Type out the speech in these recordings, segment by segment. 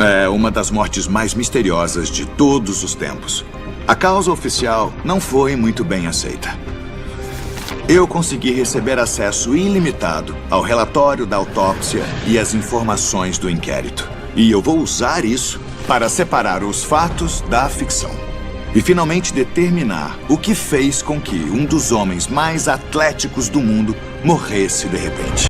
É uma das mortes mais misteriosas de todos os tempos. A causa oficial não foi muito bem aceita. Eu consegui receber acesso ilimitado ao relatório da autópsia e às informações do inquérito. E eu vou usar isso para separar os fatos da ficção. E finalmente determinar o que fez com que um dos homens mais atléticos do mundo morresse de repente.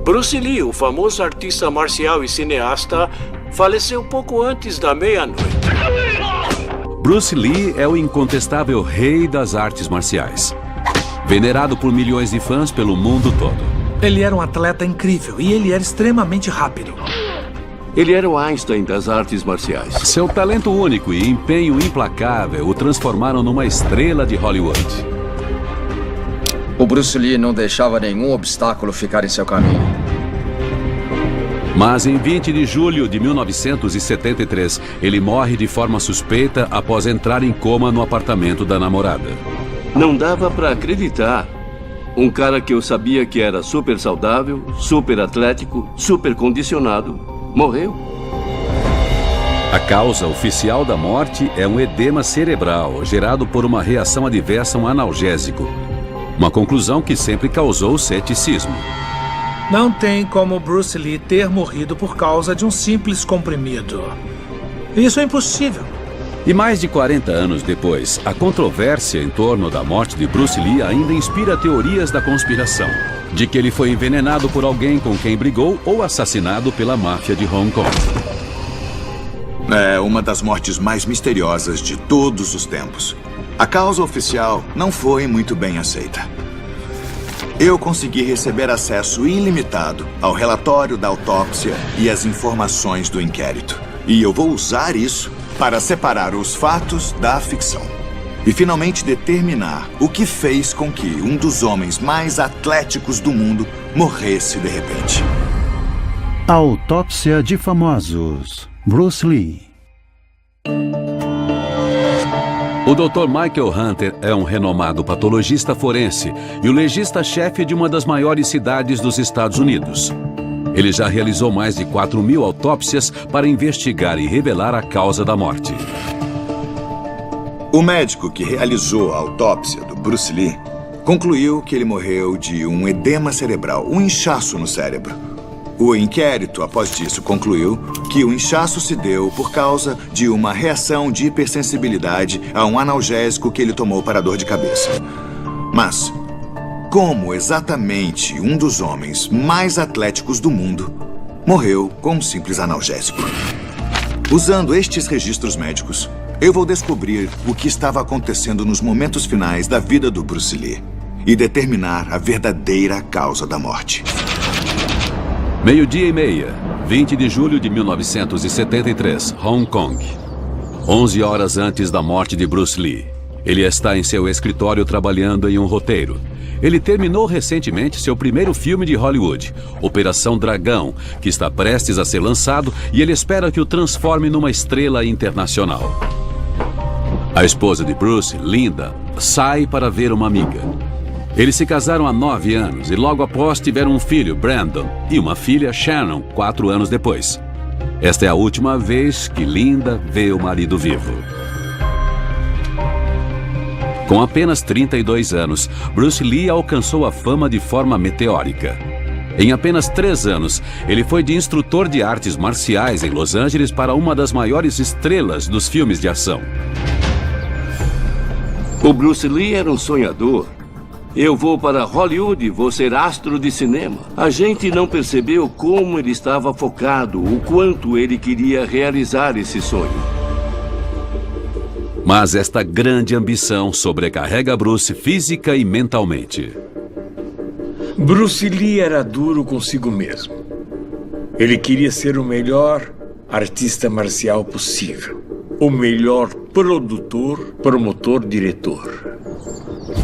Bruce Lee, o famoso artista marcial e cineasta, faleceu pouco antes da meia-noite. Bruce Lee é o incontestável rei das artes marciais, venerado por milhões de fãs pelo mundo todo. Ele era um atleta incrível e ele era extremamente rápido. Ele era o Einstein das artes marciais. Seu talento único e empenho implacável o transformaram numa estrela de Hollywood. O Bruce Lee não deixava nenhum obstáculo ficar em seu caminho. Mas em 20 de julho de 1973, ele morre de forma suspeita após entrar em coma no apartamento da namorada. Não dava pra acreditar. Um cara que eu sabia que era super saudável, super atlético, super condicionado, morreu. A causa oficial da morte é um edema cerebral gerado por uma reação adversa a um analgésico. Uma conclusão que sempre causou ceticismo. Não tem como Bruce Lee ter morrido por causa de um simples comprimido. Isso é impossível. E mais de 40 anos depois, a controvérsia em torno da morte de Bruce Lee ainda inspira teorias da conspiração. De que ele foi envenenado por alguém com quem brigou ou assassinado pela máfia de Hong Kong. É uma das mortes mais misteriosas de todos os tempos. A causa oficial não foi muito bem aceita. Eu consegui receber acesso ilimitado ao relatório da autópsia e às informações do inquérito. E eu vou usar isso para separar os fatos da ficção. E finalmente determinar o que fez com que um dos homens mais atléticos do mundo morresse de repente. Autópsia de famosos. Bruce Lee. O Dr. Michael Hunter é um renomado patologista forense e o legista-chefe de uma das maiores cidades dos Estados Unidos. Ele já realizou mais de 4.000 autópsias para investigar e revelar a causa da morte. O médico que realizou a autópsia do Bruce Lee concluiu que ele morreu de um edema cerebral, um inchaço no cérebro. O inquérito, após disso, concluiu que o inchaço se deu por causa de uma reação de hipersensibilidade a um analgésico que ele tomou para a dor de cabeça. Mas como exatamente um dos homens mais atléticos do mundo morreu com um simples analgésico? Usando estes registros médicos, eu vou descobrir o que estava acontecendo nos momentos finais da vida do Bruce Lee e determinar a verdadeira causa da morte. 12:30, 20 de julho de 1973, Hong Kong. 11 horas antes da morte de Bruce Lee. Ele está em seu escritório trabalhando em um roteiro. Ele terminou recentemente seu primeiro filme de Hollywood, Operação Dragão, que está prestes a ser lançado e ele espera que o transforme numa estrela internacional. A esposa de Bruce, Linda, sai para ver uma amiga. Eles se casaram há 9 anos e logo após tiveram um filho, Brandon, e uma filha, Shannon, 4 anos depois. Esta é a última vez que Linda vê o marido vivo. Com apenas 32 anos, Bruce Lee alcançou a fama de forma meteórica. Em apenas 3 anos, ele foi de instrutor de artes marciais em Los Angeles para uma das maiores estrelas dos filmes de ação. O Bruce Lee era um sonhador. Eu vou para Hollywood e vou ser astro de cinema. A gente não percebeu como ele estava focado, o quanto ele queria realizar esse sonho. Mas esta grande ambição sobrecarrega Bruce física e mentalmente. Bruce Lee era duro consigo mesmo. Ele queria ser o melhor artista marcial possível. o melhor produtor, promotor, diretor.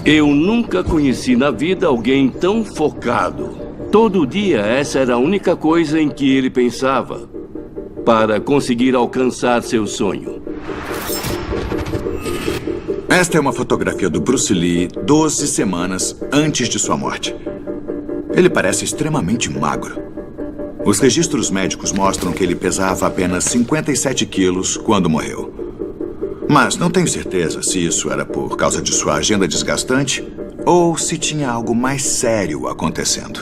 Eu nunca conheci na vida alguém tão focado. Todo dia essa era a única coisa em que ele pensava para conseguir alcançar seu sonho. Esta é uma fotografia do Bruce Lee 12 semanas antes de sua morte. Ele parece extremamente magro. Os registros médicos mostram que ele pesava apenas 57 quilos quando morreu. Mas não tenho certeza se isso era por causa de sua agenda desgastante ou se tinha algo mais sério acontecendo.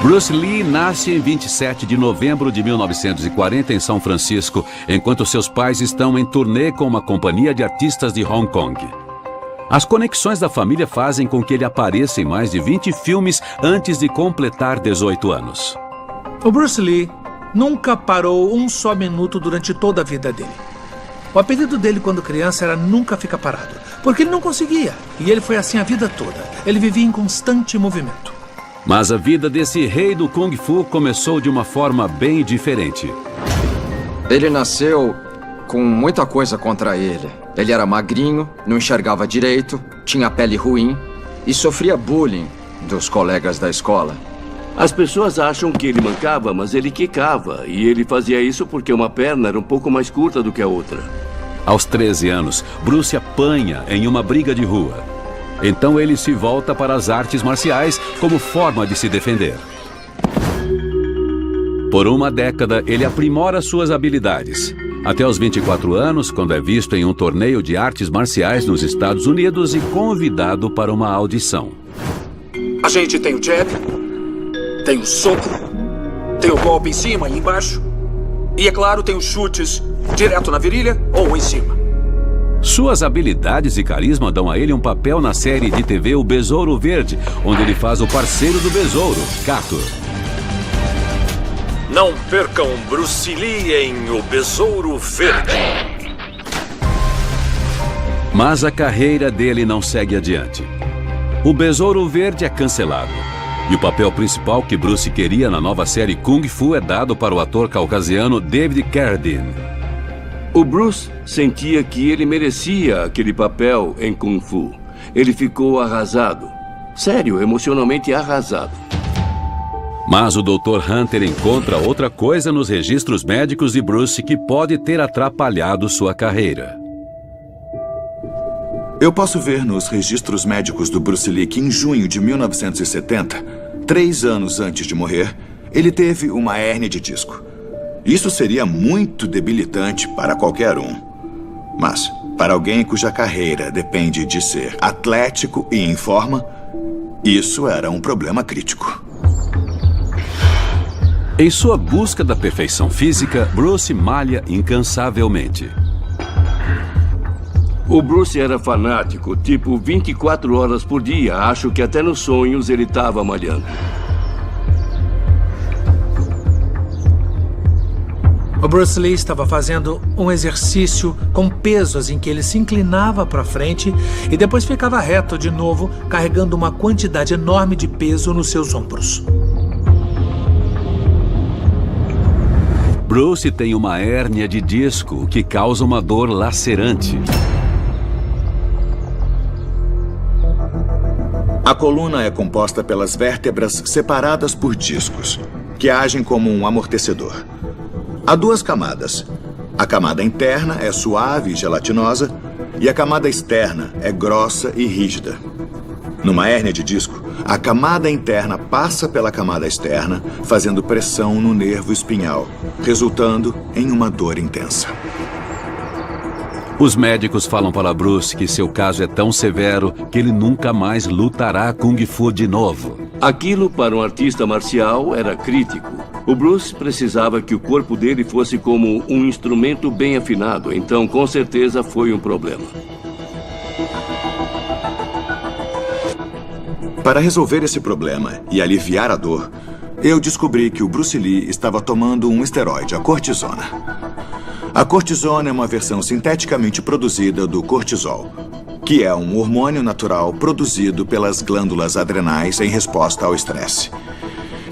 Bruce Lee nasce em 27 de novembro de 1940 em São Francisco, enquanto seus pais estão em turnê com uma companhia de artistas de Hong Kong. As conexões da família fazem com que ele apareça em mais de 20 filmes antes de completar 18 anos. O Bruce Lee nunca parou um só minuto durante toda a vida dele. O apelido dele quando criança era Nunca Fica Parado, porque ele não conseguia, e ele foi assim a vida toda. Ele vivia em constante movimento. Mas a vida desse rei do Kung Fu começou de uma forma bem diferente. Ele nasceu com muita coisa contra ele. Ele era magrinho, não enxergava direito, tinha pele ruim e sofria bullying dos colegas da escola. As pessoas acham que ele mancava, mas ele quicava. E ele fazia isso porque uma perna era um pouco mais curta do que a outra. Aos 13 anos, Bruce apanha em uma briga de rua. Então ele se volta para as artes marciais como forma de se defender. Por uma década, ele aprimora suas habilidades. Até os 24 anos, quando é visto em um torneio de artes marciais nos Estados Unidos e convidado para uma audição. A gente tem o jab, tem o soco, tem o golpe em cima e embaixo. E, é claro, tem os chutes direto na virilha ou em cima. Suas habilidades e carisma dão a ele um papel na série de TV O Besouro Verde, onde ele faz o parceiro do besouro, Kato. Não percam Bruce Lee em O Besouro Verde. Mas a carreira dele não segue adiante. O Besouro Verde é cancelado. E o papel principal que Bruce queria na nova série Kung Fu é dado para o ator caucasiano David Carradine. O Bruce sentia que ele merecia aquele papel em Kung Fu. Ele ficou arrasado. Sério, emocionalmente arrasado. Mas o Dr. Hunter encontra outra coisa nos registros médicos de Bruce que pode ter atrapalhado sua carreira. Eu posso ver nos registros médicos do Bruce Lee que em junho de 1970, 3 anos antes de morrer, ele teve uma hérnia de disco. Isso seria muito debilitante para qualquer um. Mas, para alguém cuja carreira depende de ser atlético e em forma, isso era um problema crítico. Em sua busca da perfeição física, Bruce malha incansavelmente. O Bruce era fanático, tipo 24 horas por dia. Acho que até nos sonhos ele estava malhando. O Bruce Lee estava fazendo um exercício com pesos em que ele se inclinava para frente e depois ficava reto de novo, carregando uma quantidade enorme de peso nos seus ombros. Bruce tem uma hérnia de disco que causa uma dor lacerante. A coluna é composta pelas vértebras separadas por discos, que agem como um amortecedor. Há 2 camadas. A camada interna é suave e gelatinosa e a camada externa é grossa e rígida. Numa hérnia de disco, a camada interna passa pela camada externa, fazendo pressão no nervo espinhal, resultando em uma dor intensa. Os médicos falam para Bruce que seu caso é tão severo que ele nunca mais lutará Kung Fu de novo. Aquilo para um artista marcial era crítico. O Bruce precisava que o corpo dele fosse como um instrumento bem afinado, então com certeza foi um problema. Para resolver esse problema e aliviar a dor, eu descobri que o Bruce Lee estava tomando um esteroide, a cortisona. A cortisona é uma versão sinteticamente produzida do cortisol, que é um hormônio natural produzido pelas glândulas adrenais em resposta ao estresse.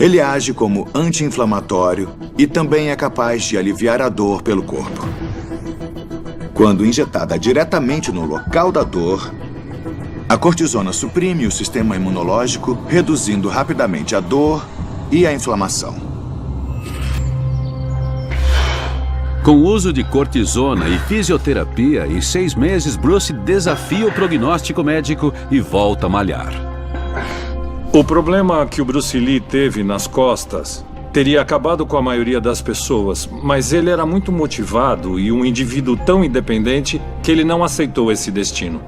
Ele age como anti-inflamatório e também é capaz de aliviar a dor pelo corpo. Quando injetada diretamente no local da dor, a cortisona suprime o sistema imunológico, reduzindo rapidamente a dor e a inflamação. Com o uso de cortisona e fisioterapia, em 6 meses, Bruce desafia o prognóstico médico e volta a malhar. O problema que o Bruce Lee teve nas costas teria acabado com a maioria das pessoas, mas ele era muito motivado e um indivíduo tão independente que ele não aceitou esse destino.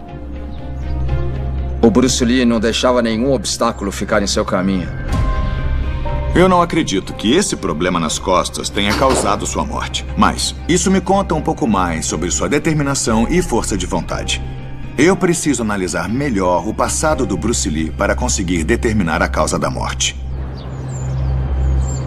O Bruce Lee não deixava nenhum obstáculo ficar em seu caminho. Eu não acredito que esse problema nas costas tenha causado sua morte, mas isso me conta um pouco mais sobre sua determinação e força de vontade. Eu preciso analisar melhor o passado do Bruce Lee para conseguir determinar a causa da morte.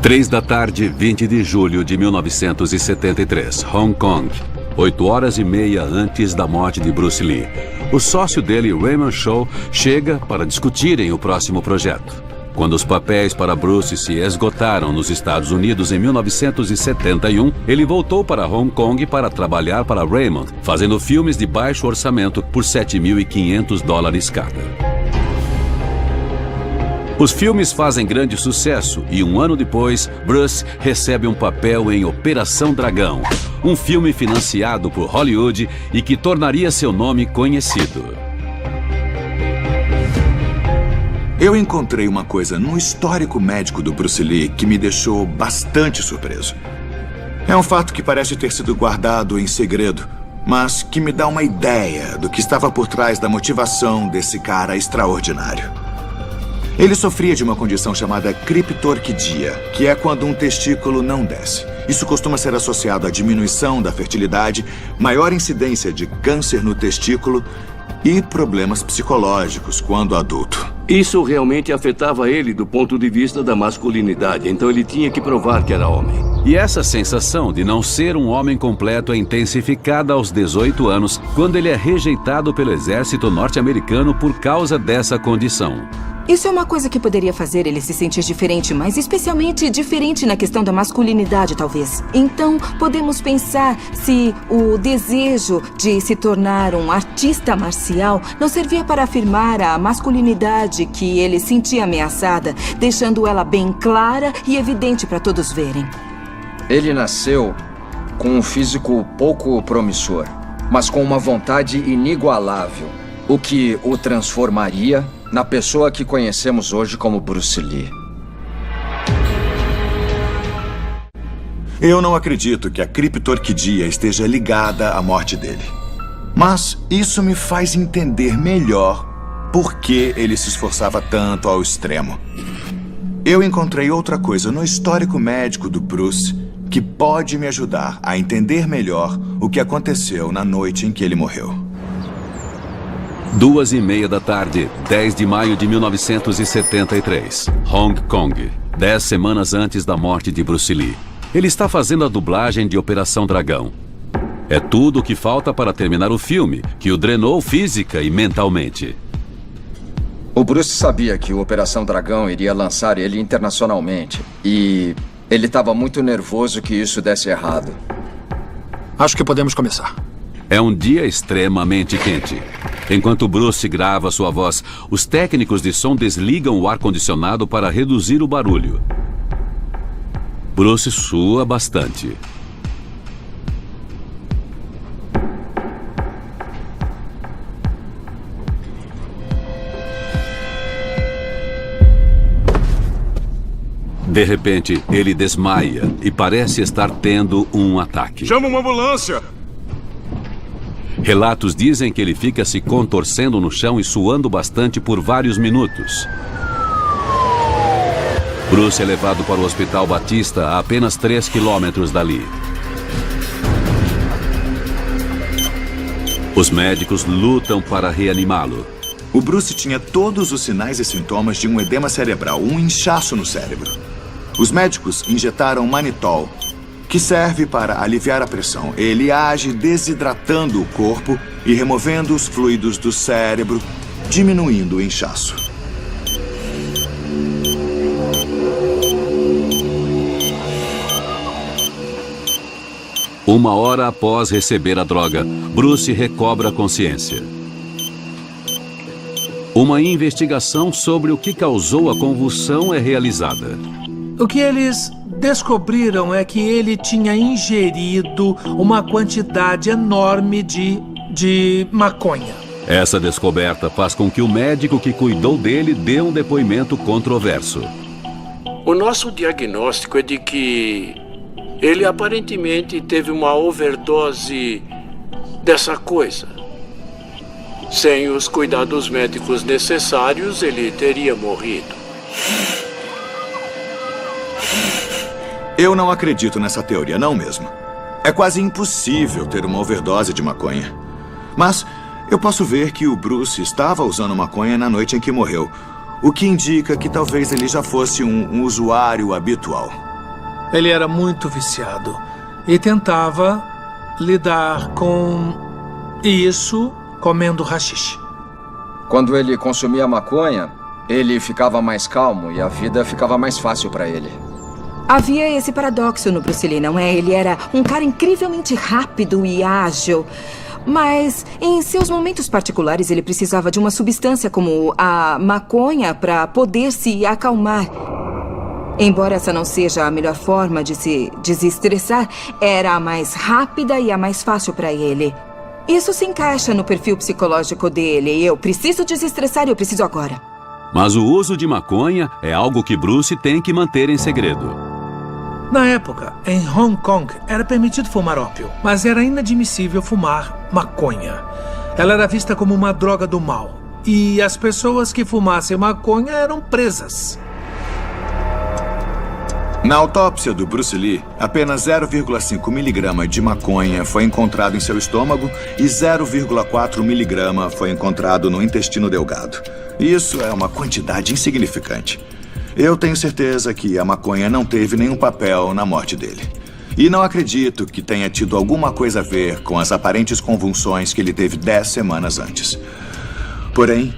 3 da tarde, 20 de julho de 1973, Hong Kong. 8h30 antes da morte de Bruce Lee. O sócio dele, Raymond Shaw, chega para discutirem o próximo projeto. Quando os papéis para Bruce se esgotaram nos Estados Unidos em 1971, ele voltou para Hong Kong para trabalhar para Raymond, fazendo filmes de baixo orçamento por $7.500 cada. Os filmes fazem grande sucesso e 1 ano depois, Bruce recebe um papel em Operação Dragão, um filme financiado por Hollywood e que tornaria seu nome conhecido. Eu encontrei uma coisa no histórico médico do Bruce Lee que me deixou bastante surpreso. É um fato que parece ter sido guardado em segredo, mas que me dá uma ideia do que estava por trás da motivação desse cara extraordinário. Ele sofria de uma condição chamada criptorquidia, que é quando um testículo não desce. Isso costuma ser associado à diminuição da fertilidade, maior incidência de câncer no testículo e problemas psicológicos quando adulto. Isso realmente afetava ele do ponto de vista da masculinidade, então ele tinha que provar que era homem. E essa sensação de não ser um homem completo é intensificada aos 18 anos, quando ele é rejeitado pelo exército norte-americano por causa dessa condição. Isso é uma coisa que poderia fazer ele se sentir diferente, mas especialmente diferente na questão da masculinidade, talvez. Então, podemos pensar se o desejo de se tornar um artista marcial não servia para afirmar a masculinidade que ele sentia ameaçada, deixando ela bem clara e evidente para todos verem. Ele nasceu com um físico pouco promissor, mas com uma vontade inigualável, o que o transformaria na pessoa que conhecemos hoje como Bruce Lee. Eu não acredito que a criptorquidia esteja ligada à morte dele. Mas isso me faz entender melhor por que ele se esforçava tanto ao extremo. Eu encontrei outra coisa no histórico médico do Bruce que pode me ajudar a entender melhor o que aconteceu na noite em que ele morreu. 2h30 da tarde, 10 de maio de 1973, Hong Kong, 10 semanas antes da morte de Bruce Lee. Ele está fazendo a dublagem de Operação Dragão. É tudo o que falta para terminar o filme, que o drenou física e mentalmente. O Bruce sabia que o Operação Dragão iria lançar ele internacionalmente, e ele estava muito nervoso que isso desse errado. Acho que podemos começar. É um dia extremamente quente. Enquanto Bruce grava sua voz, os técnicos de som desligam o ar-condicionado para reduzir o barulho. Bruce sua bastante. De repente, ele desmaia e parece estar tendo um ataque. Chama uma ambulância! Relatos dizem que ele fica se contorcendo no chão e suando bastante por vários minutos. Bruce é levado para o Hospital Batista a apenas 3 quilômetros dali. Os médicos lutam para reanimá-lo. O Bruce tinha todos os sinais e sintomas de um edema cerebral, um inchaço no cérebro. Os médicos injetaram manitol, que serve para aliviar a pressão. Ele age desidratando o corpo e removendo os fluidos do cérebro, diminuindo o inchaço. 1 hora após receber a droga, Bruce recobra a consciência. Uma investigação sobre o que causou a convulsão é realizada. O que eles descobriram é que ele tinha ingerido uma quantidade enorme de maconha. Essa descoberta faz com que o médico que cuidou dele dê um depoimento controverso. O nosso diagnóstico é de que ele aparentemente teve uma overdose dessa coisa. Sem os cuidados médicos necessários, ele teria morrido. Eu não acredito nessa teoria, não mesmo. É quase impossível ter uma overdose de maconha. Mas eu posso ver que o Bruce estava usando maconha na noite em que morreu, o que indica que talvez ele já fosse um usuário habitual. Ele era muito viciado e tentava lidar com isso comendo haxixe. Quando ele consumia maconha, ele ficava mais calmo e a vida ficava mais fácil para ele. Havia esse paradoxo no Bruce Lee, não é? Ele era um cara incrivelmente rápido e ágil. Mas, em seus momentos particulares, ele precisava de uma substância como a maconha para poder se acalmar. Embora essa não seja a melhor forma de se desestressar, era a mais rápida e a mais fácil para ele. Isso se encaixa no perfil psicológico dele. Eu preciso desestressar e eu preciso agora. Mas o uso de maconha é algo que Bruce tem que manter em segredo. Na época, em Hong Kong, era permitido fumar ópio, mas era inadmissível fumar maconha. Ela era vista como uma droga do mal. E as pessoas que fumassem maconha eram presas. Na autópsia do Bruce Lee, apenas 0,5 miligrama de maconha foi encontrado em seu estômago e 0,4 miligrama foi encontrado no intestino delgado. Isso é uma quantidade insignificante. Eu tenho certeza que a maconha não teve nenhum papel na morte dele. E não acredito que tenha tido alguma coisa a ver com as aparentes convulsões que ele teve 10 semanas antes. Porém,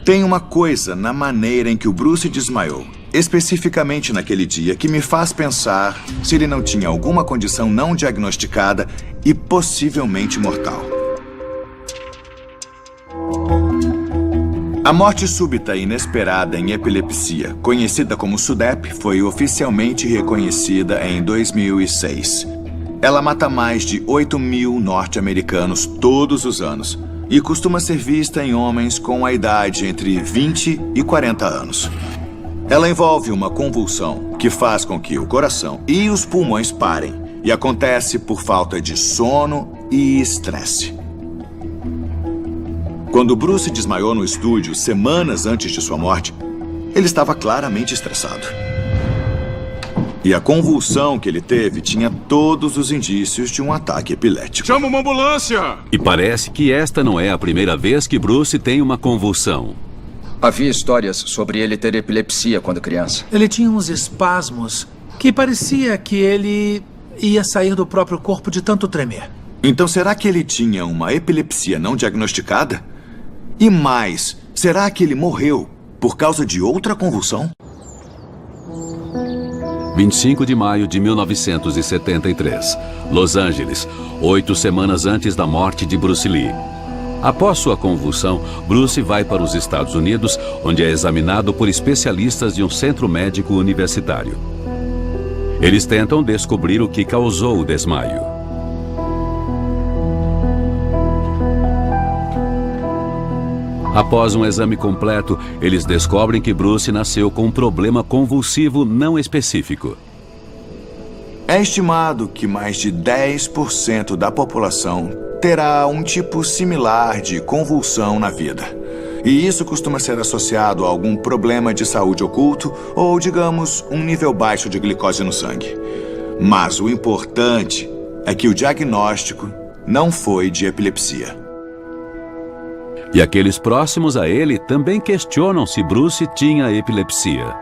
tem uma coisa na maneira em que o Bruce desmaiou, especificamente naquele dia, que me faz pensar se ele não tinha alguma condição não diagnosticada e possivelmente mortal. A morte súbita e inesperada em epilepsia, conhecida como SUDEP, foi oficialmente reconhecida em 2006. Ela mata mais de 8 mil norte-americanos todos os anos e costuma ser vista em homens com a idade entre 20 e 40 anos. Ela envolve uma convulsão que faz com que o coração e os pulmões parem e acontece por falta de sono e estresse. Quando Bruce desmaiou no estúdio semanas antes de sua morte, ele estava claramente estressado. E a convulsão que ele teve tinha todos os indícios de um ataque epilético. Chama uma ambulância! E parece que esta não é a primeira vez que Bruce tem uma convulsão. Havia histórias sobre ele ter epilepsia quando criança. Ele tinha uns espasmos que parecia que ele ia sair do próprio corpo de tanto tremer. Então será que ele tinha uma epilepsia não diagnosticada? E mais, será que ele morreu por causa de outra convulsão? 25 de maio de 1973, Los Angeles, 8 semanas antes da morte de Bruce Lee. Após sua convulsão, Bruce vai para os Estados Unidos, onde é examinado por especialistas de um centro médico universitário. Eles tentam descobrir o que causou o desmaio. Após um exame completo, eles descobrem que Bruce nasceu com um problema convulsivo não específico. É estimado que mais de 10% da população terá um tipo similar de convulsão na vida. E isso costuma ser associado a algum problema de saúde oculto ou, digamos, um nível baixo de glicose no sangue. Mas o importante é que o diagnóstico não foi de epilepsia. E aqueles próximos a ele também questionam se Bruce tinha epilepsia.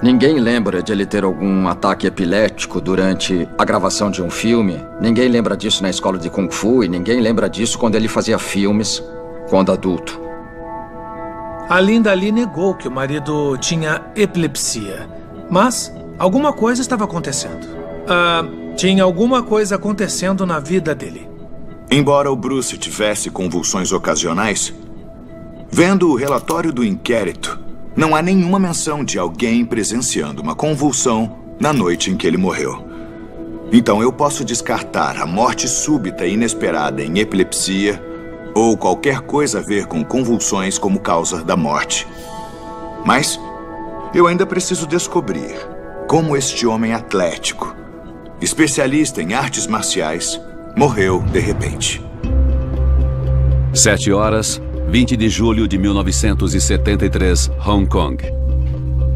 Ninguém lembra de ele ter algum ataque epilético durante a gravação de um filme. Ninguém lembra disso na escola de Kung Fu e ninguém lembra disso quando ele fazia filmes quando adulto. A Linda Lee negou que o marido tinha epilepsia, mas alguma coisa estava acontecendo. Tinha alguma coisa acontecendo na vida dele. Embora o Bruce tivesse convulsões ocasionais, vendo o relatório do inquérito, não há nenhuma menção de alguém presenciando uma convulsão na noite em que ele morreu. Então eu posso descartar a morte súbita e inesperada em epilepsia ou qualquer coisa a ver com convulsões como causa da morte. Mas eu ainda preciso descobrir como este homem atlético, especialista em artes marciais, morreu de repente. 7 horas, 20 de julho de 1973, Hong Kong.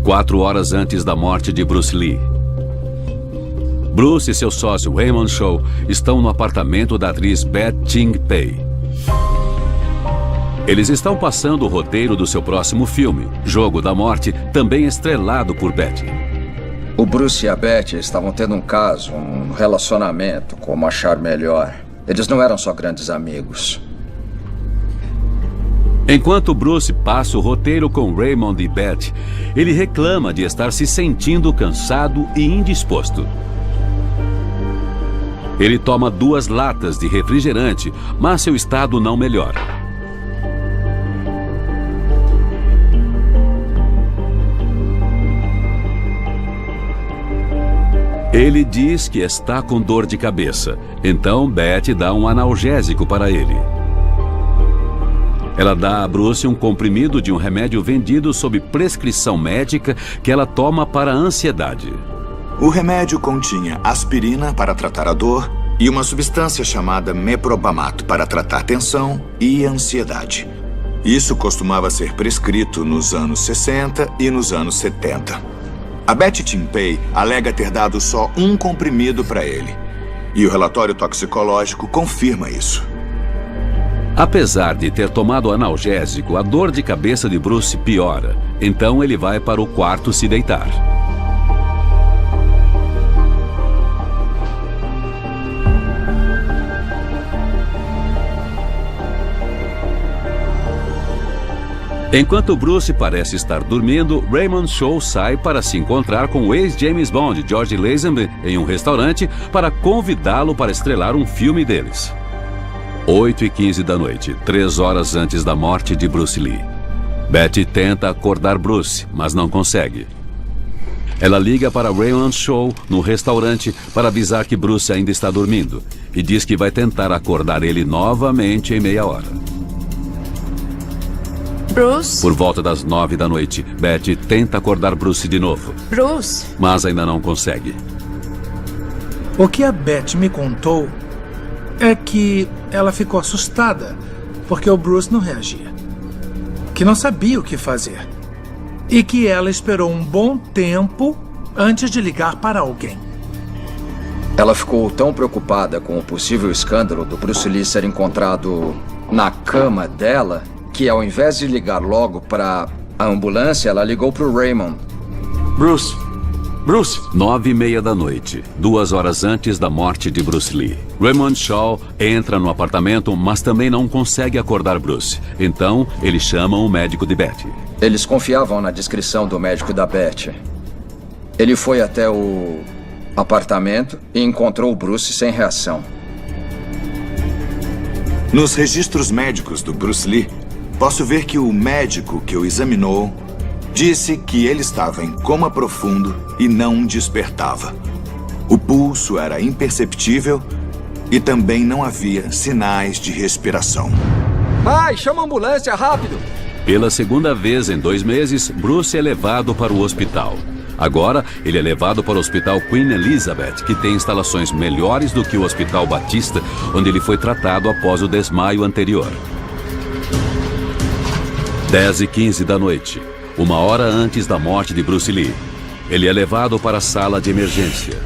4 horas antes da morte de Bruce Lee. Bruce e seu sócio Raymond Shaw estão no apartamento da atriz Beth Ching Pei. Eles estão passando o roteiro do seu próximo filme, Jogo da Morte, também estrelado por Beth. O Bruce e a Beth estavam tendo um caso, um relacionamento, como achar melhor. Eles não eram só grandes amigos. Enquanto Bruce passa o roteiro com Raymond e Beth, ele reclama de estar se sentindo cansado e indisposto. Ele toma 2 latas de refrigerante, mas seu estado não melhora. Ele diz que está com dor de cabeça, então Beth dá um analgésico para ele. Ela dá a Bruce um comprimido de um remédio vendido sob prescrição médica que ela toma para a ansiedade. O remédio continha aspirina para tratar a dor e uma substância chamada meprobamato para tratar tensão e ansiedade. Isso costumava ser prescrito nos anos 60 e nos anos 70. A Beth Ching Pei alega ter dado só um comprimido para ele. E o relatório toxicológico confirma isso. Apesar de ter tomado analgésico, a dor de cabeça de Bruce piora. Então ele vai para o quarto se deitar. Enquanto Bruce parece estar dormindo, Raymond Shaw sai para se encontrar com o ex-James Bond, George Lazenby, em um restaurante para convidá-lo para estrelar um filme deles. 8h15 da noite, 3 horas antes da morte de Bruce Lee. Beth tenta acordar Bruce, mas não consegue. Ela liga para Raymond Shaw no restaurante para avisar que Bruce ainda está dormindo e diz que vai tentar acordar ele novamente em meia hora. Bruce? Por volta das 9 da noite, Beth tenta acordar Bruce de novo. Bruce? Mas ainda não consegue. O que a Beth me contou é que ela ficou assustada porque o Bruce não reagia. Que não sabia o que fazer. E que ela esperou um bom tempo antes de ligar para alguém. Ela ficou tão preocupada com o possível escândalo do Bruce Lee ser encontrado na cama dela que ao invés de ligar logo para a ambulância, ela ligou para o Raymond. Bruce! 9h30 da noite, 2 horas antes da morte de Bruce Lee. Raymond Shaw entra no apartamento, mas também não consegue acordar Bruce. Então, eles chamam o médico de Beth. Eles confiavam na descrição do médico da Beth. Ele foi até o apartamento e encontrou o Bruce sem reação. Nos registros médicos do Bruce Lee, posso ver que o médico que o examinou disse que ele estava em coma profundo e não despertava. O pulso era imperceptível e também não havia sinais de respiração. Ai, chama a ambulância, rápido! Pela segunda vez em 2 meses, Bruce é levado para o hospital. Agora, ele é levado para o Hospital Queen Elizabeth, que tem instalações melhores do que o Hospital Batista, onde ele foi tratado após o desmaio anterior. 10h15 da noite. 1 hora antes da morte de Bruce Lee. Ele é levado para a sala de emergência.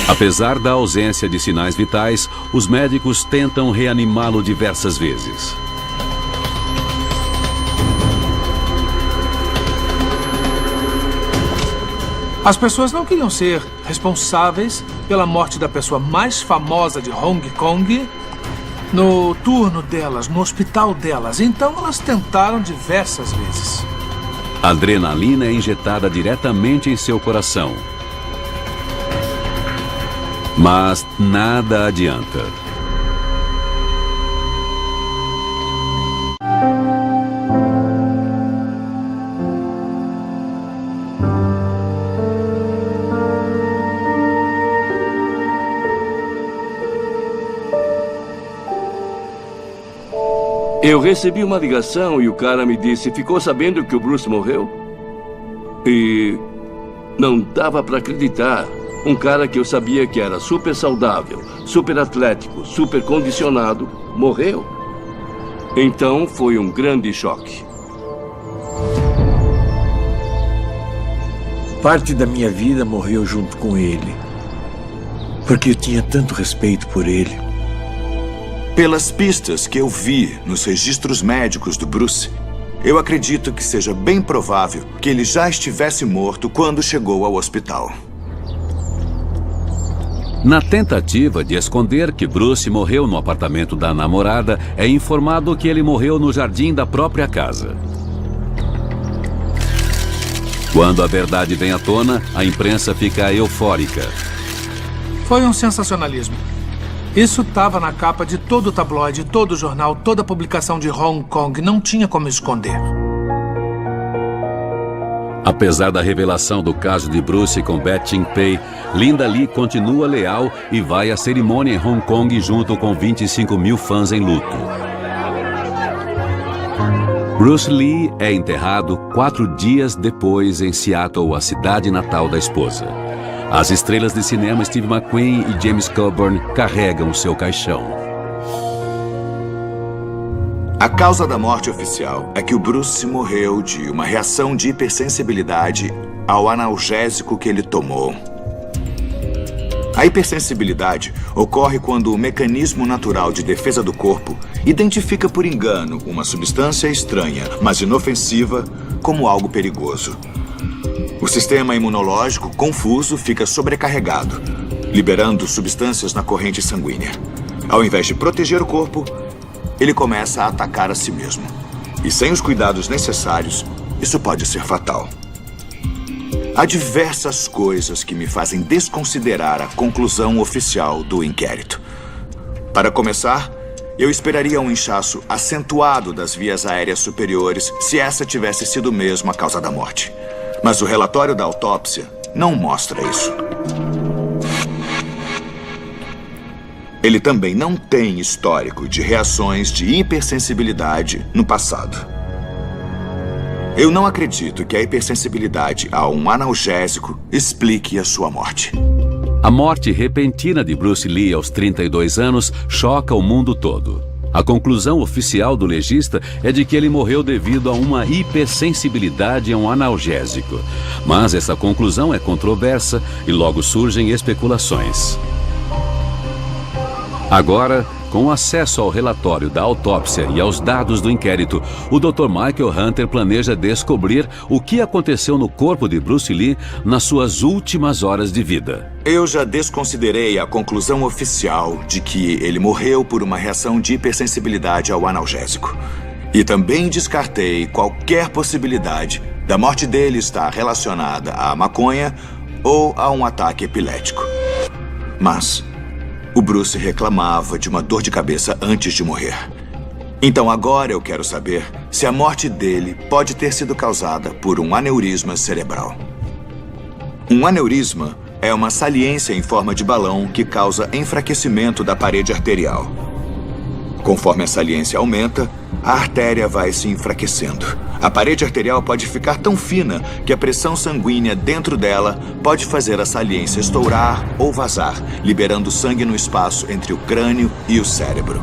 Apesar da ausência de sinais vitais, os médicos tentam reanimá-lo diversas vezes. As pessoas não queriam ser responsáveis pela morte da pessoa mais famosa de Hong Kong no turno delas, no hospital delas. Então elas tentaram diversas vezes. Adrenalina é injetada diretamente em seu coração. Mas nada adianta. Eu recebi uma ligação e o cara me disse: ficou sabendo que o Bruce morreu? E não dava para acreditar. Um cara que eu sabia que era super saudável, super atlético, super condicionado, morreu. Então foi um grande choque. Parte da minha vida morreu junto com ele, porque eu tinha tanto respeito por ele. Pelas pistas que eu vi nos registros médicos do Bruce, eu acredito que seja bem provável que ele já estivesse morto quando chegou ao hospital. Na tentativa de esconder que Bruce morreu no apartamento da namorada, é informado que ele morreu no jardim da própria casa. Quando a verdade vem à tona, a imprensa fica eufórica. Foi um sensacionalismo. Isso estava na capa de todo o tabloide, todo o jornal, toda a publicação de Hong Kong. Não tinha como esconder. Apesar da revelação do caso de Bruce com Beth Chin-pei, Linda Lee continua leal e vai à cerimônia em Hong Kong junto com 25 mil fãs em luto. Bruce Lee é enterrado 4 dias depois em Seattle, a cidade natal da esposa. As estrelas de cinema Steve McQueen e James Coburn carregam seu caixão. A causa da morte oficial é que o Bruce morreu de uma reação de hipersensibilidade ao analgésico que ele tomou. A hipersensibilidade ocorre quando o mecanismo natural de defesa do corpo identifica por engano uma substância estranha, mas inofensiva, como algo perigoso. O sistema imunológico, confuso, fica sobrecarregado, liberando substâncias na corrente sanguínea. Ao invés de proteger o corpo, ele começa a atacar a si mesmo. E sem os cuidados necessários, isso pode ser fatal. Há diversas coisas que me fazem desconsiderar a conclusão oficial do inquérito. Para começar, eu esperaria um inchaço acentuado das vias aéreas superiores se essa tivesse sido mesmo a causa da morte. Mas o relatório da autópsia não mostra isso. Ele também não tem histórico de reações de hipersensibilidade no passado. Eu não acredito que a hipersensibilidade a um analgésico explique a sua morte. A morte repentina de Bruce Lee aos 32 anos choca o mundo todo. A conclusão oficial do legista é de que ele morreu devido a uma hipersensibilidade a um analgésico. Mas essa conclusão é controversa e logo surgem especulações. Agora, com acesso ao relatório da autópsia e aos dados do inquérito, o Dr. Michael Hunter planeja descobrir o que aconteceu no corpo de Bruce Lee nas suas últimas horas de vida. Eu já desconsiderei a conclusão oficial de que ele morreu por uma reação de hipersensibilidade ao analgésico. E também descartei qualquer possibilidade da morte dele estar relacionada à maconha ou a um ataque epilético. Mas o Bruce reclamava de uma dor de cabeça antes de morrer. Então agora eu quero saber se a morte dele pode ter sido causada por um aneurisma cerebral. Um aneurisma é uma saliência em forma de balão que causa enfraquecimento da parede arterial. Conforme a saliência aumenta, a artéria vai se enfraquecendo. A parede arterial pode ficar tão fina que a pressão sanguínea dentro dela pode fazer a saliência estourar ou vazar, liberando sangue no espaço entre o crânio e o cérebro.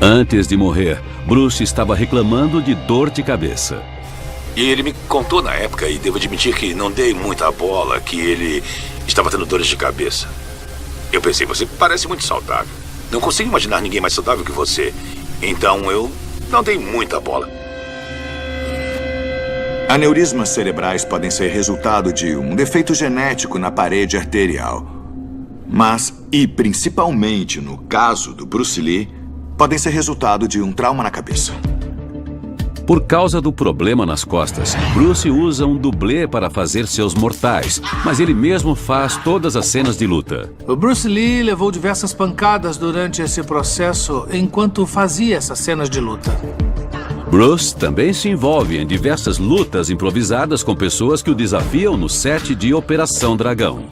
Antes de morrer, Bruce estava reclamando de dor de cabeça. E ele me contou na época, e devo admitir que não dei muita bola, que ele estava tendo dores de cabeça. Eu pensei, você parece muito saudável. Não consigo imaginar ninguém mais saudável que você. Então eu não dei muita bola. Aneurismas cerebrais podem ser resultado de um defeito genético na parede arterial. Mas, e principalmente no caso do Bruce Lee, podem ser resultado de um trauma na cabeça. Por causa do problema nas costas, Bruce usa um dublê para fazer seus mortais, mas ele mesmo faz todas as cenas de luta. O Bruce Lee levou diversas pancadas durante esse processo enquanto fazia essas cenas de luta. Bruce também se envolve em diversas lutas improvisadas com pessoas que o desafiam no set de Operação Dragão.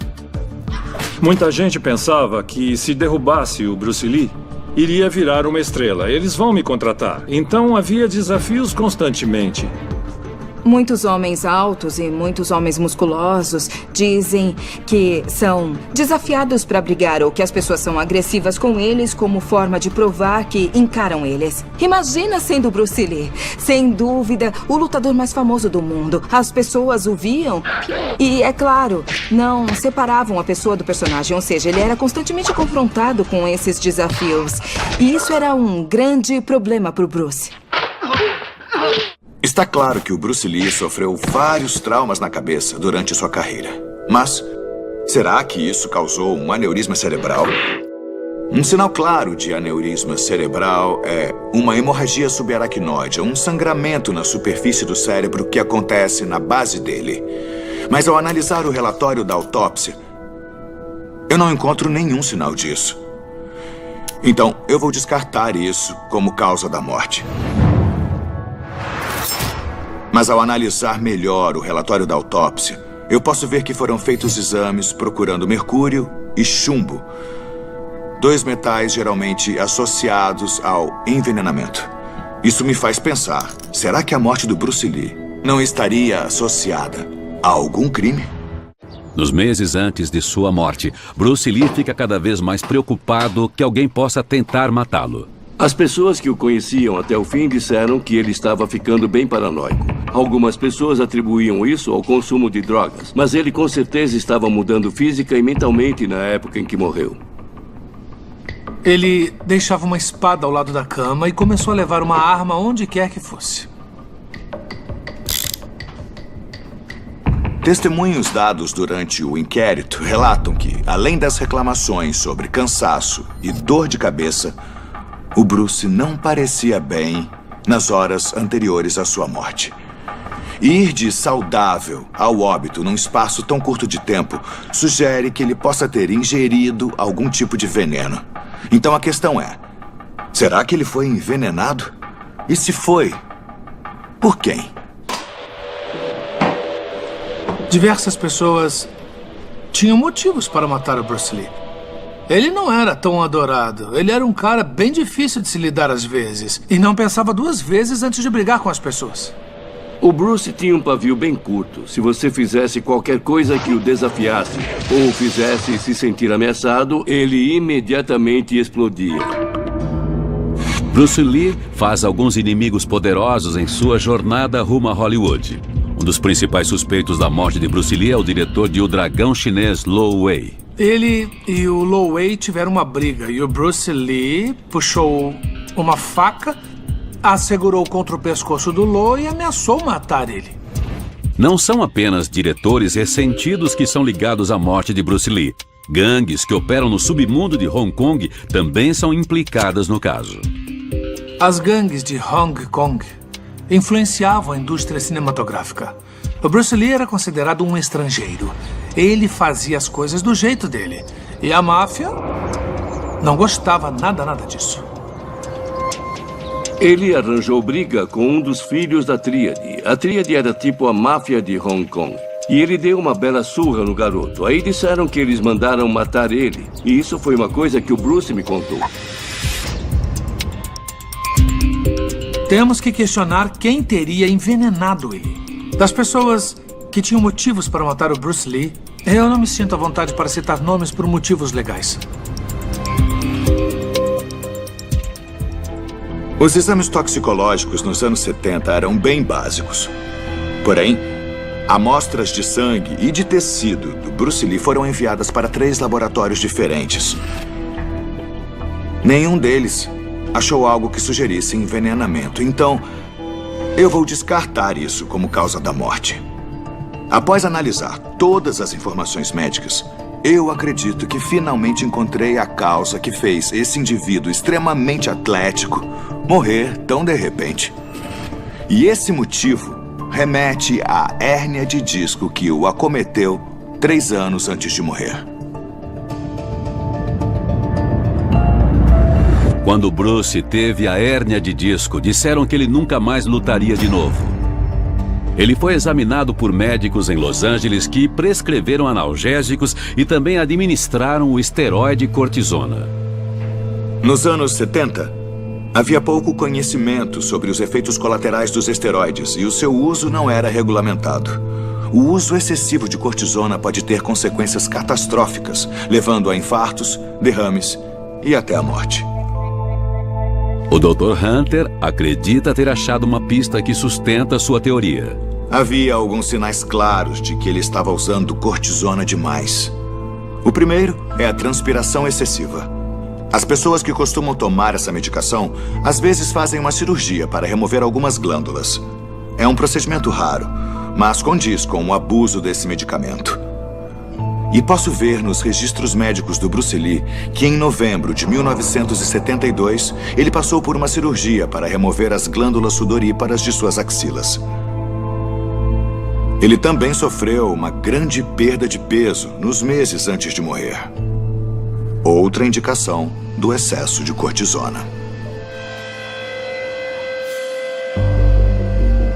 Muita gente pensava que se derrubasse o Bruce Lee, iria virar uma estrela. Eles vão me contratar. Então havia desafios constantemente. Muitos homens altos e muitos homens musculosos dizem que são desafiados para brigar ou que as pessoas são agressivas com eles como forma de provar que encaram eles. Imagina sendo Bruce Lee. Sem dúvida, o lutador mais famoso do mundo. As pessoas o viam e, é claro, não separavam a pessoa do personagem. Ou seja, ele era constantemente confrontado com esses desafios. E isso era um grande problema para o Bruce. Está claro que o Bruce Lee sofreu vários traumas na cabeça durante sua carreira. Mas, será que isso causou um aneurisma cerebral? Um sinal claro de aneurisma cerebral é uma hemorragia subaracnoide, um sangramento na superfície do cérebro que acontece na base dele. Mas ao analisar o relatório da autópsia, eu não encontro nenhum sinal disso. Então, eu vou descartar isso como causa da morte. Mas ao analisar melhor o relatório da autópsia, eu posso ver que foram feitos exames procurando mercúrio e chumbo, 2 metais geralmente associados ao envenenamento. Isso me faz pensar, será que a morte do Bruce Lee não estaria associada a algum crime? Nos meses antes de sua morte, Bruce Lee fica cada vez mais preocupado que alguém possa tentar matá-lo. As pessoas que o conheciam até o fim disseram que ele estava ficando bem paranoico. Algumas pessoas atribuíam isso ao consumo de drogas, mas ele com certeza estava mudando física e mentalmente na época em que morreu. Ele deixava uma espada ao lado da cama e começou a levar uma arma onde quer que fosse. Testemunhos dados durante o inquérito relatam que, além das reclamações sobre cansaço e dor de cabeça, o Bruce não parecia bem nas horas anteriores à sua morte. Ir de saudável ao óbito num espaço tão curto de tempo sugere que ele possa ter ingerido algum tipo de veneno. Então a questão é, será que ele foi envenenado? E se foi, por quem? Diversas pessoas tinham motivos para matar o Bruce Lee. Ele não era tão adorado. Ele era um cara bem difícil de se lidar às vezes. E não pensava 2 vezes antes de brigar com as pessoas. O Bruce tinha um pavio bem curto. Se você fizesse qualquer coisa que o desafiasse ou o fizesse se sentir ameaçado, ele imediatamente explodia. Bruce Lee faz alguns inimigos poderosos em sua jornada rumo a Hollywood. Um dos principais suspeitos da morte de Bruce Lee é o diretor de O Dragão Chinês, Lo Wei. Ele e o Lo Wei tiveram uma briga e o Bruce Lee puxou uma faca, a segurou contra o pescoço do Lo e ameaçou matar ele. Não são apenas diretores ressentidos que são ligados à morte de Bruce Lee. Gangues que operam no submundo de Hong Kong também são implicadas no caso. As gangues de Hong Kong influenciavam a indústria cinematográfica. O Bruce Lee era considerado um estrangeiro. Ele fazia as coisas do jeito dele. E a máfia não gostava nada disso. Ele arranjou briga com um dos filhos da Tríade. A Tríade era tipo a máfia de Hong Kong. E ele deu uma bela surra no garoto. Aí disseram que eles mandaram matar ele. E isso foi uma coisa que o Bruce me contou. Temos que questionar quem teria envenenado ele. Das pessoas que tinham motivos para matar o Bruce Lee, eu não me sinto à vontade para citar nomes por motivos legais. Os exames toxicológicos nos anos 70 eram bem básicos. Porém, amostras de sangue e de tecido do Bruce Lee foram enviadas para 3 laboratórios diferentes. Nenhum deles achou algo que sugerisse envenenamento. Então, eu vou descartar isso como causa da morte. Após analisar todas as informações médicas, eu acredito que finalmente encontrei a causa que fez esse indivíduo extremamente atlético morrer tão de repente. E esse motivo remete à hérnia de disco que o acometeu 3 anos antes de morrer. Quando Bruce teve a hérnia de disco, disseram que ele nunca mais lutaria de novo. Ele foi examinado por médicos em Los Angeles que prescreveram analgésicos e também administraram o esteroide cortisona. Nos anos 70, havia pouco conhecimento sobre os efeitos colaterais dos esteroides e o seu uso não era regulamentado. O uso excessivo de cortisona pode ter consequências catastróficas, levando a infartos, derrames e até a morte. O Dr. Hunter acredita ter achado uma pista que sustenta sua teoria. Havia alguns sinais claros de que ele estava usando cortisona demais. O primeiro é a transpiração excessiva. As pessoas que costumam tomar essa medicação, às vezes fazem uma cirurgia para remover algumas glândulas. É um procedimento raro, mas condiz com o abuso desse medicamento. E posso ver nos registros médicos do Bruce Lee que em novembro de 1972, ele passou por uma cirurgia para remover as glândulas sudoríparas de suas axilas. Ele também sofreu uma grande perda de peso nos meses antes de morrer. Outra indicação do excesso de cortisona.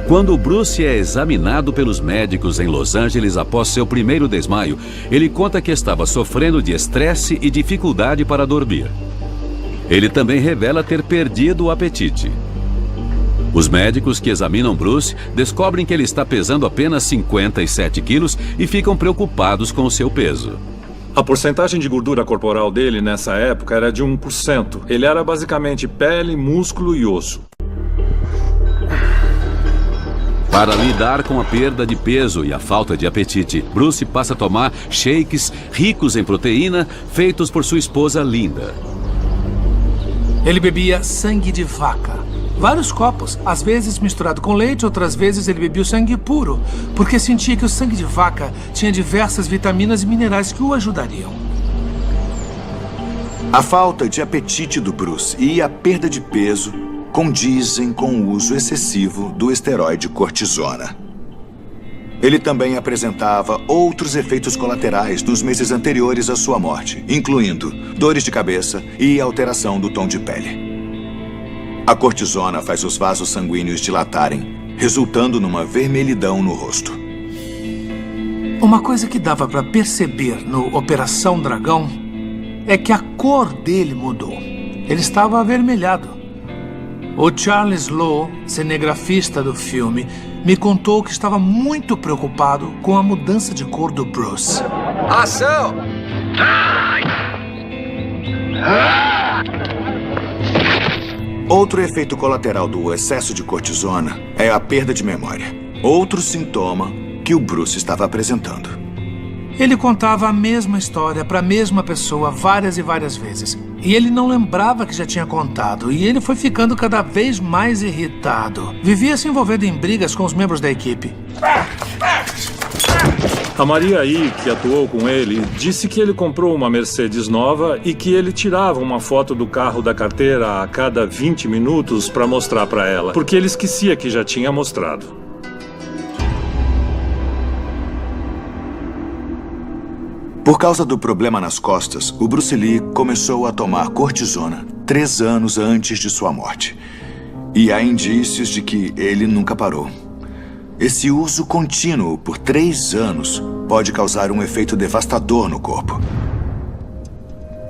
Quando Bruce é examinado pelos médicos em Los Angeles após seu primeiro desmaio, ele conta que estava sofrendo de estresse e dificuldade para dormir. Ele também revela ter perdido o apetite. Os médicos que examinam Bruce descobrem que ele está pesando apenas 57 quilos e ficam preocupados com o seu peso. A porcentagem de gordura corporal dele nessa época era de 1%. Ele era basicamente pele, músculo e osso. Para lidar com a perda de peso e a falta de apetite, Bruce passa a tomar shakes ricos em proteína feitos por sua esposa Linda. Ele bebia sangue de vaca. Vários copos, às vezes misturado com leite, outras vezes ele bebia o sangue puro, porque sentia que o sangue de vaca tinha diversas vitaminas e minerais que o ajudariam. A falta de apetite do Bruce e a perda de peso condizem com o uso excessivo do esteroide cortisona. Ele também apresentava outros efeitos colaterais nos meses anteriores à sua morte, incluindo dores de cabeça e alteração do tom de pele. A cortisona faz os vasos sanguíneos dilatarem, resultando numa vermelhidão no rosto. Uma coisa que dava para perceber no Operação Dragão é que a cor dele mudou. Ele estava avermelhado. O Charles Lowe, cinegrafista do filme, me contou que estava muito preocupado com a mudança de cor do Bruce. Ação! Outro efeito colateral do excesso de cortisona é a perda de memória. Outro sintoma que o Bruce estava apresentando. Ele contava a mesma história para a mesma pessoa várias e várias vezes. E ele não lembrava que já tinha contado. E ele foi ficando cada vez mais irritado. Vivia se envolvendo em brigas com os membros da equipe. A Maria I, que atuou com ele, disse que ele comprou uma Mercedes nova e que ele tirava uma foto do carro da carteira a cada 20 minutos para mostrar para ela, porque ele esquecia que já tinha mostrado. Por causa do problema nas costas, o Bruce Lee começou a tomar cortisona 3 anos antes de sua morte. E há indícios de que ele nunca parou. Esse uso contínuo por 3 anos pode causar um efeito devastador no corpo.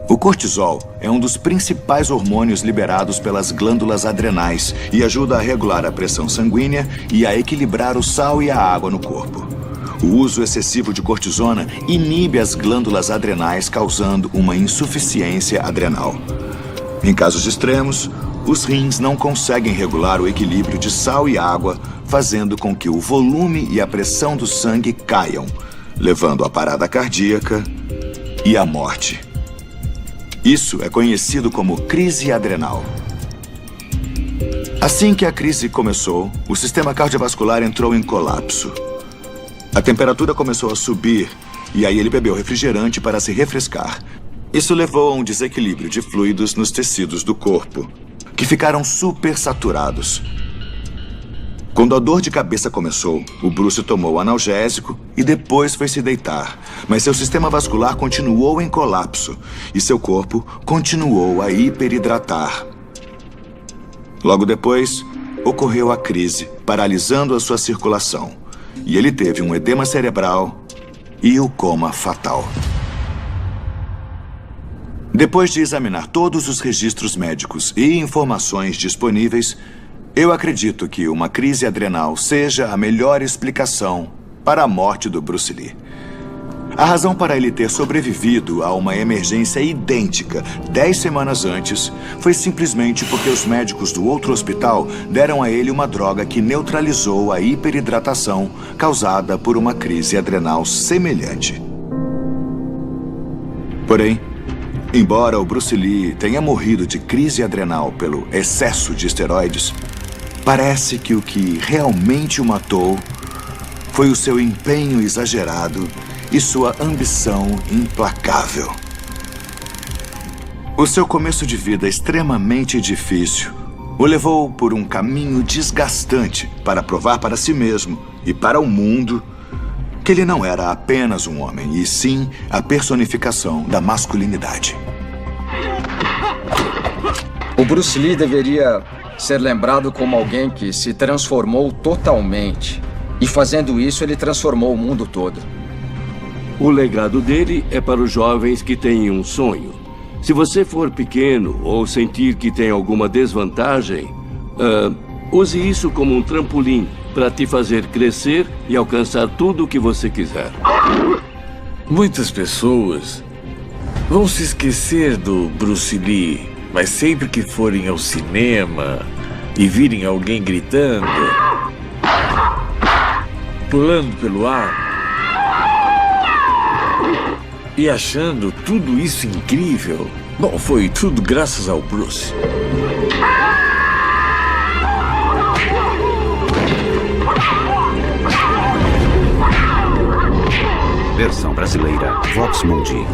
O cortisol é um dos principais hormônios liberados pelas glândulas adrenais e ajuda a regular a pressão sanguínea e a equilibrar o sal e a água no corpo. O uso excessivo de cortisona inibe as glândulas adrenais, causando uma insuficiência adrenal. Em casos extremos, os rins não conseguem regular o equilíbrio de sal e água, fazendo com que o volume e a pressão do sangue caiam, levando à parada cardíaca e à morte. Isso é conhecido como crise adrenal. Assim que a crise começou, o sistema cardiovascular entrou em colapso. A temperatura começou a subir e aí ele bebeu refrigerante para se refrescar. Isso levou a um desequilíbrio de fluidos nos tecidos do corpo, que ficaram supersaturados. Quando a dor de cabeça começou, o Bruce tomou o analgésico e depois foi se deitar. Mas seu sistema vascular continuou em colapso e seu corpo continuou a hiperidratar. Logo depois, ocorreu a crise, paralisando a sua circulação. E ele teve um edema cerebral e o coma fatal. Depois de examinar todos os registros médicos e informações disponíveis, eu acredito que uma crise adrenal seja a melhor explicação para a morte do Bruce Lee. A razão para ele ter sobrevivido a uma emergência idêntica 10 semanas antes foi simplesmente porque os médicos do outro hospital deram a ele uma droga que neutralizou a hiperidratação causada por uma crise adrenal semelhante. Porém, embora o Bruce Lee tenha morrido de crise adrenal pelo excesso de esteroides, parece que o que realmente o matou foi o seu empenho exagerado e sua ambição implacável. O seu começo de vida extremamente difícil o levou por um caminho desgastante para provar para si mesmo e para o mundo que ele não era apenas um homem, e sim a personificação da masculinidade. O Bruce Lee deveria ser lembrado como alguém que se transformou totalmente. E fazendo isso, ele transformou o mundo todo. O legado dele é para os jovens que têm um sonho. Se você for pequeno ou sentir que tem alguma desvantagem, use isso como um trampolim para te fazer crescer e alcançar tudo o que você quiser. Muitas pessoas vão se esquecer do Bruce Lee, mas sempre que forem ao cinema e virem alguém gritando, pulando pelo ar e achando tudo isso incrível, bom, foi tudo graças ao Bruce. Versão brasileira, Vox Mundi.